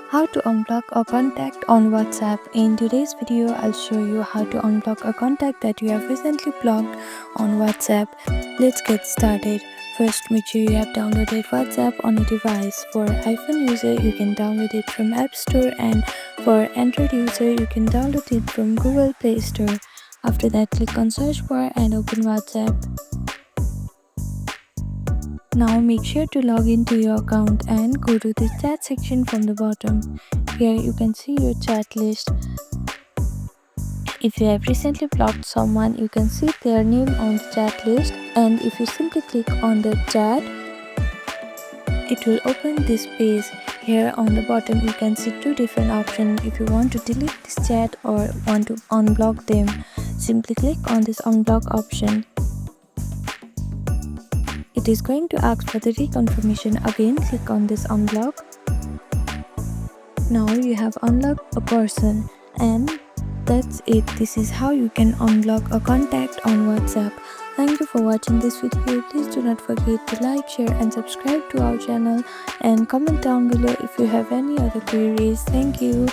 How to unblock a contact on WhatsApp. In today's video, I'll show you how to unblock a contact that you have recently blocked on WhatsApp. Let's get started. First, make sure you have downloaded WhatsApp on a device. For iPhone user, you can download it from App Store, and for Android user, you can download it from Google Play Store. After that, click on search bar and open WhatsApp. Now make sure to log into your account and go to the chat section from the bottom. Here you can see your chat list. If you have recently blocked someone, you can see their name on the chat list, and if you simply click on the chat, it will open this page. Here on the bottom you can see two different options. If you want to delete this chat or want to unblock them, simply click on this unblock option. It is going to ask for the reconfirmation. Again, click on this unblock. Now you have unlocked a person, and that's it. This is how you can unblock a contact on WhatsApp. Thank you for watching this video. Please do not forget to like, share and subscribe to our channel, and comment down below if you have any other queries. Thank you.